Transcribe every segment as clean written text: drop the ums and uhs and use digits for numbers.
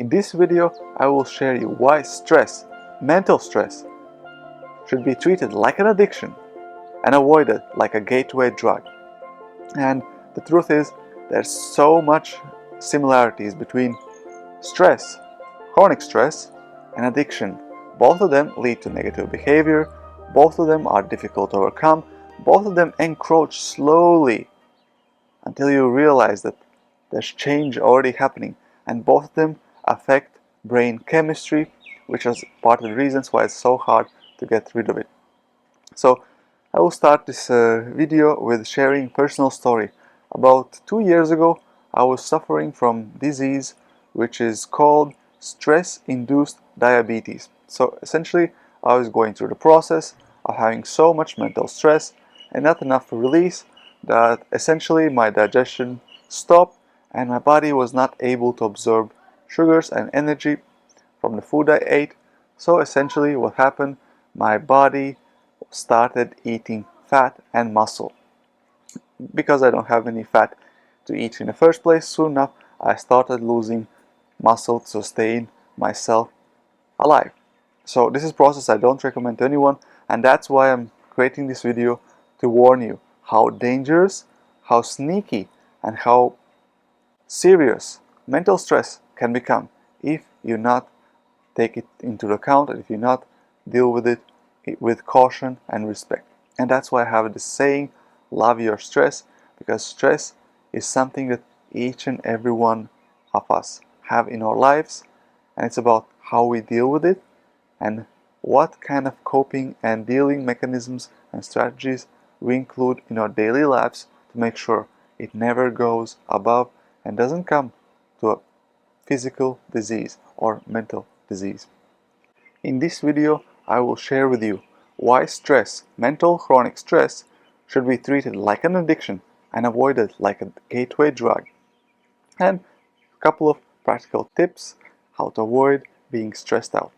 In this video, I will share you why stress, mental stress, should be treated like an addiction and avoided like a gateway drug. And the truth is, there's so much similarities between stress, chronic stress, and addiction. Both of them lead to negative behavior, both of them are difficult to overcome, both of them encroach slowly until you realize that there's change already happening, and both of them affect brain chemistry, which is part of the reasons why it's so hard to get rid of it. So I will start this video with sharing a personal story. About 2 years ago, I was suffering from disease which is called stress-induced diabetes. So essentially, I was going through the process of having so much mental stress and not enough release that essentially my digestion stopped and my body was not able to absorb sugars and energy from the food I ate. So essentially what happened, my body started eating fat and muscle. Because I don't have any fat to eat in the first place, soon enough I started losing muscle to sustain myself alive. So this is a process I don't recommend to anyone, and that's why I'm creating this video to warn you how dangerous, how sneaky, and how serious mental stress can become if you not take it into account and if you not deal with it with caution and respect. And that's why I have this saying, love your stress, because stress is something that each and every one of us have in our lives, and it's about how we deal with it and what kind of coping and dealing mechanisms and strategies we include in our daily lives to make sure it never goes above and doesn't come to a physical disease or mental disease. In this video, I will share with you why stress, mental chronic stress, should be treated like an addiction and avoided like a gateway drug, and a couple of practical tips how to avoid being stressed out.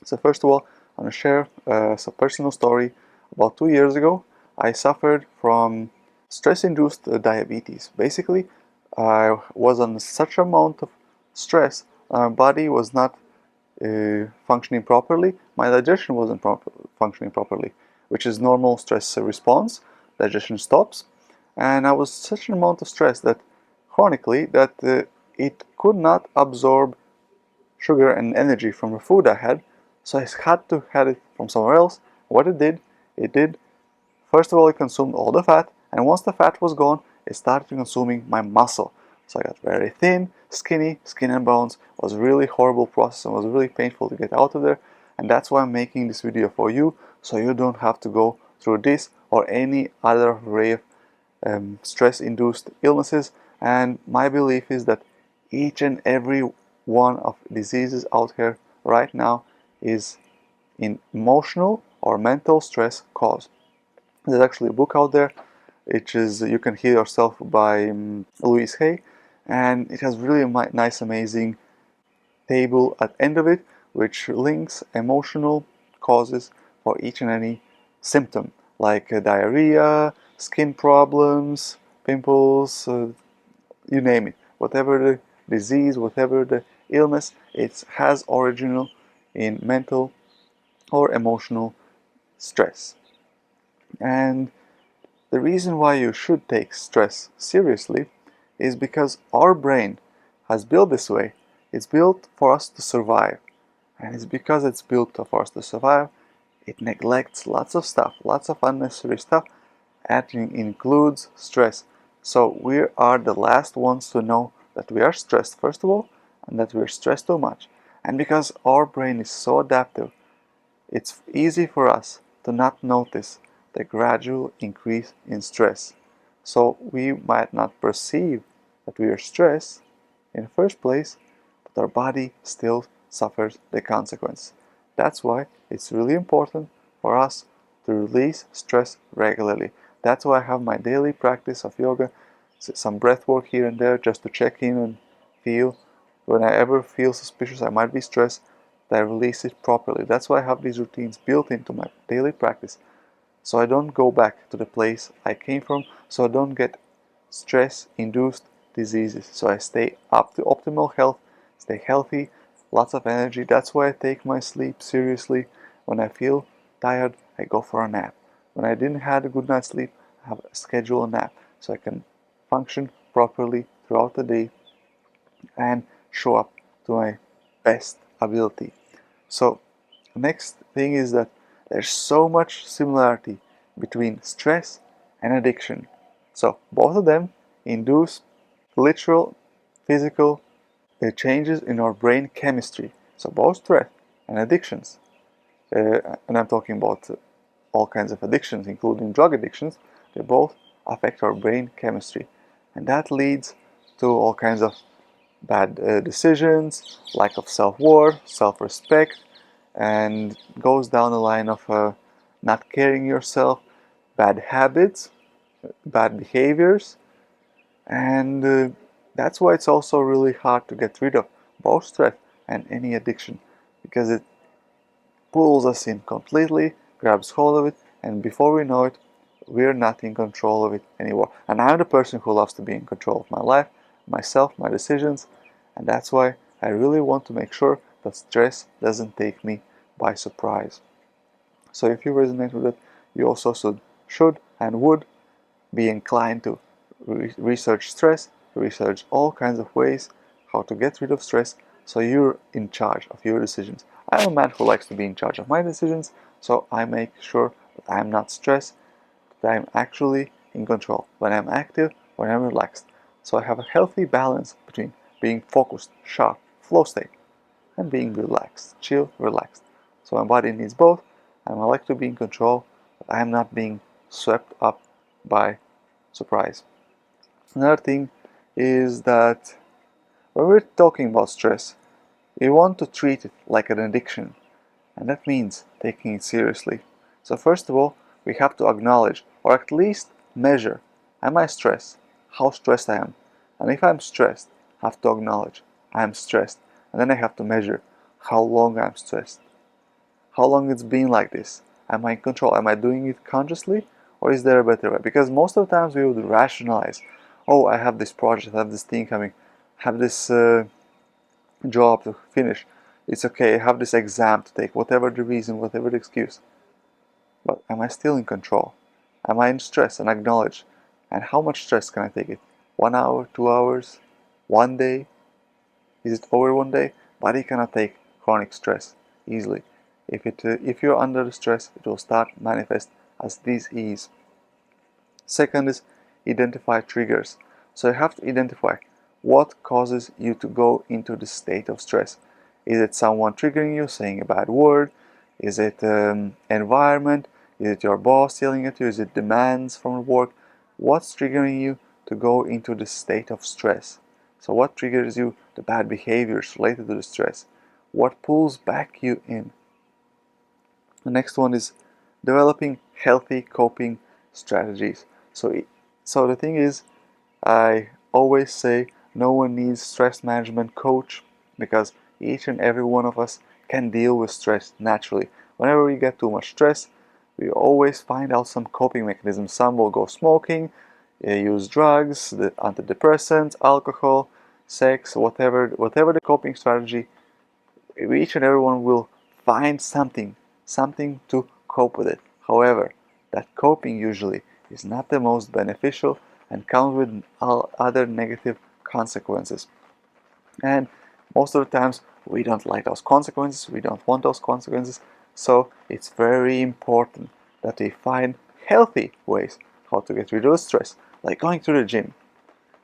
So first of all, I'm going to share a personal story. About 2 years ago, I suffered from stress-induced diabetes. Basically, I was on such amount of stress, my body was not functioning properly, my digestion wasn't functioning properly, which is normal stress response. Digestion stops, and I was such an amount of stress that chronically that it could not absorb sugar and energy from the food I had, so I had to have it from somewhere else. What it did, first of all, it consumed all the fat, and once the fat was gone, it started consuming my muscle. So I got very thin, skinny, skin and bones. It was a really horrible process and was really painful to get out of there. And that's why I'm making this video for you, so you don't have to go through this or any other array of stress-induced illnesses. And my belief is that each and every one of diseases out here right now is in emotional or mental stress cause. There's actually a book out there, which is You Can Heal Yourself by Louise Hay, and it has really a nice, amazing table at the end of it, which links emotional causes for each and any symptom, like diarrhea, skin problems, pimples, you name it. Whatever the disease, whatever the illness, it has original in mental or emotional stress. And the reason why you should take stress seriously is because our brain has built this way. It's built for us to survive. And it's because it's built for us to survive, it neglects lots of stuff, lots of unnecessary stuff, and it includes stress. So we are the last ones to know that we are stressed, first of all, and that we're stressed too much. And because our brain is so adaptive, it's easy for us to not notice the gradual increase in stress. So we might not perceive that we are stressed in the first place, but our body still suffers the consequence. That's why it's really important for us to release stress regularly. That's why I have my daily practice of yoga, some breath work here and there just to check in and feel. When I ever feel suspicious I might be stressed, that I release it properly. That's why I have these routines built into my daily practice, so I don't go back to the place I came from, so I don't get stress-induced diseases. So I stay up to optimal health stay healthy, lots of energy. That's why I take my sleep seriously. When I feel tired, I go for a nap. When I didn't have a good night's sleep, I have a schedule a nap so I can function properly throughout the day and show up to my best ability. So the next thing is that there's so much similarity between stress and addiction. So both of them induce literal physical changes in our brain chemistry. So both stress and addictions, and I'm talking about all kinds of addictions, including drug addictions, they both affect our brain chemistry. And that leads to all kinds of bad decisions, lack of self-worth, self-respect, and goes down the line of not caring yourself, bad habits, bad behaviors, and that's why it's also really hard to get rid of both stress and any addiction, because it pulls us in completely, grabs hold of it, and before we know it, we're not in control of it anymore. And I'm the person who loves to be in control of my life, myself, my decisions, and that's why I really want to make sure that stress doesn't take me by surprise. So if you resonate with it, you also should and would be inclined to research stress, research all kinds of ways how to get rid of stress so you're in charge of your decisions. I'm a man who likes to be in charge of my decisions, so I make sure that I'm not stressed, that I'm actually in control, when I'm active, when I'm relaxed. So I have a healthy balance between being focused, sharp, flow state, and being relaxed, chill, relaxed. So my body needs both, and I like to be in control, but I'm not being swept up by surprise. Another thing is that when we're talking about stress, we want to treat it like an addiction, and that means taking it seriously. So first of all, we have to acknowledge, or at least measure, am I stressed? How stressed I am? And if I'm stressed, I have to acknowledge I'm stressed, and then I have to measure how long I'm stressed. How long it's been like this? Am I in control? Am I doing it consciously? Or is there a better way? Because most of the times we would rationalize, oh, I have this project, I have this thing coming, I have this job to finish. It's okay, I have this exam to take, whatever the reason, whatever the excuse. But am I still in control? Am I in stress and acknowledge? And how much stress can I take it? 1 hour, 2 hours, 1 day? Is it over 1 day? Body cannot take chronic stress easily. If you're under the stress, it will start manifest as disease. Second is identify triggers. So you have to identify what causes you to go into the state of stress. Is it someone triggering you, saying a bad word? Is it environment? Is it your boss yelling at you? Is it demands from work? What's triggering you to go into the state of stress? So what triggers you, the bad behaviors related to the stress? What pulls back you in? The next one is developing healthy coping strategies. So the thing is, I always say no one needs stress management coach, because each and every one of us can deal with stress naturally. Whenever we get too much stress, we always find out some coping mechanisms. Some will go smoking, use drugs, the antidepressants, alcohol, sex, whatever the coping strategy. Each and everyone will find something to cope with it. However, that coping usually is not the most beneficial and comes with other negative consequences. And most of the times we don't like those consequences, we don't want those consequences, so it's very important that we find healthy ways how to get rid of stress, like going to the gym,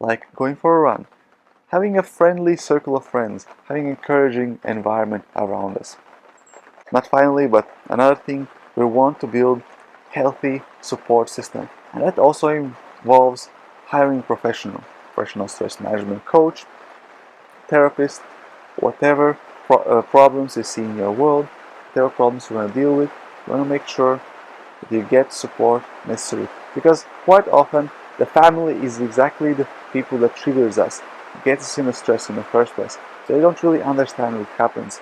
like going for a run, having a friendly circle of friends, having an encouraging environment around us. Not finally, but another thing, we want to build healthy support system, and that also involves hiring professional stress management coach, therapist, whatever problems you see in your world, whatever problems you want to deal with, you want to make sure that you get support necessary, because quite often the family is exactly the people that triggers us, gets us in the stress in the first place. So they don't really understand what happens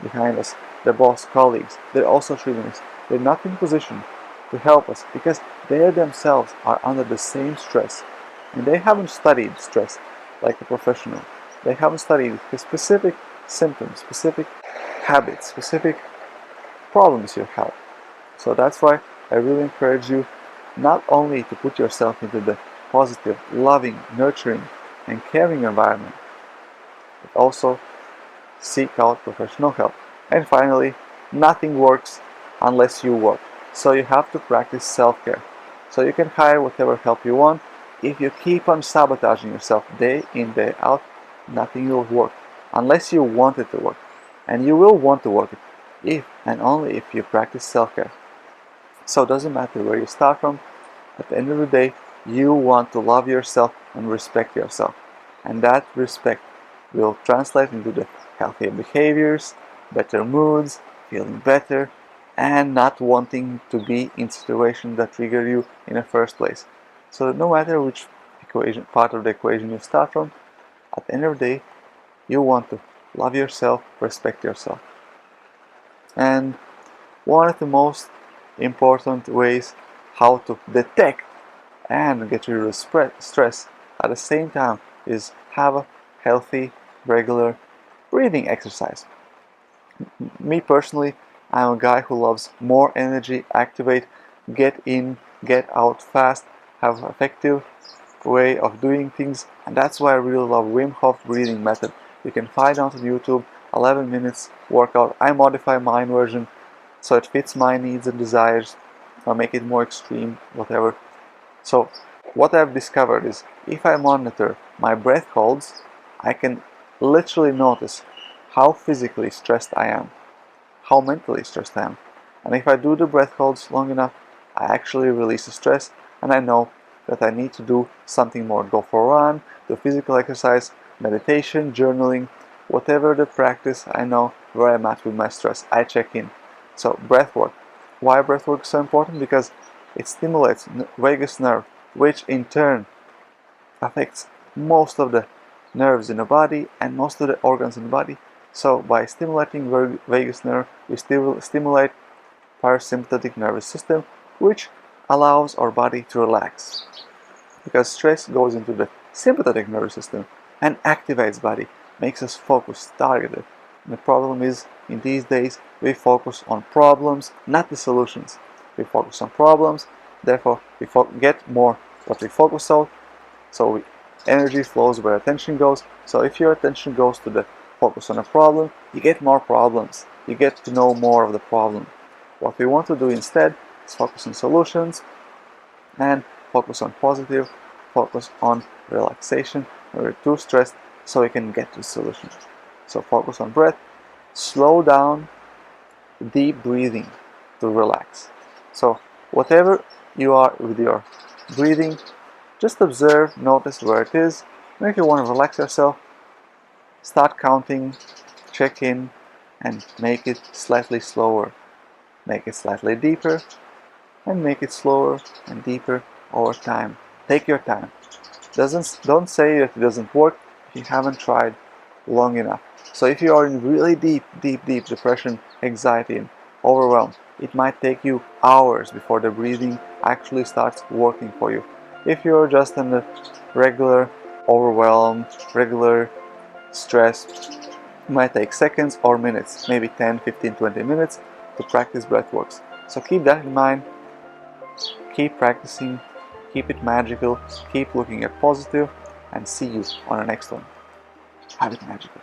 behind us. Their boss, colleagues, they're also triggering us. They're not in position to help us because they themselves are under the same stress, and they haven't studied stress like a professional. They haven't studied specific symptoms, specific habits, specific problems you have. So that's why I really encourage you not only to put yourself into the positive, loving, nurturing, and caring environment, but also seek out professional help. And finally, nothing works unless you work. So you have to practice self-care. So you can hire whatever help you want. If you keep on sabotaging yourself day in, day out, nothing will work unless you want it to work. And you will want to work it if and only if you practice self-care. So it doesn't matter where you start from. At the end of the day, you want to love yourself and respect yourself. And that respect will translate into the healthier behaviors, better moods, feeling better, and not wanting to be in situations that trigger you in the first place. So no matter which part of the equation you start from, at the end of the day, you want to love yourself, respect yourself. And one of the most important ways how to detect and get rid of stress at the same time is have a healthy, regular breathing exercise. Me personally, I'm a guy who loves more energy, activate, get in, get out fast, have an effective way of doing things, and that's why I really love Wim Hof breathing method. You can find out on YouTube, 11 minutes workout. I modify my version so it fits my needs and desires. I make it more extreme, whatever. So what I've discovered is if I monitor my breath holds, I can literally notice how physically stressed I am, how mentally stressed I am. And if I do the breath holds long enough, I actually release the stress, and I know that I need to do something more. Go for a run, do physical exercise, meditation, journaling, whatever the practice, I know where I'm at with my stress. I check in. So breath work. Why breath work is so important? Because it stimulates vagus nerve, which in turn affects most of the nerves in the body and most of the organs in the body. So by stimulating vagus nerve, we stimulate parasympathetic nervous system, which allows our body to relax. Because stress goes into the sympathetic nervous system and activates body, makes us focus, targeted. And the problem is, in these days, we focus on problems, not the solutions. We focus on problems, therefore we get more what we focus on, so energy flows where attention goes. So if your attention goes to the focus on a problem, you get more problems. You get to know more of the problem. What we want to do instead is focus on solutions and focus on positive, focus on relaxation. When we're too stressed, so we can get to the solution. So focus on breath, slow down, deep breathing to relax. So whatever you are with your breathing, just observe, notice where it is. And if you want to relax yourself, start counting, check in, and make it slightly slower. Make it slightly deeper, and make it slower and deeper over time. Take your time. Don't say that it doesn't work if you haven't tried long enough. So if you are in really deep depression, anxiety, and overwhelm, it might take you hours before the breathing actually starts working for you. If you're just in the regular overwhelm, regular stress, it might take seconds or minutes, maybe 10, 15, 20 minutes to practice breathworks. So keep that in mind, keep practicing, keep it magical, keep looking at positive, and see you on the next one. Have it magical.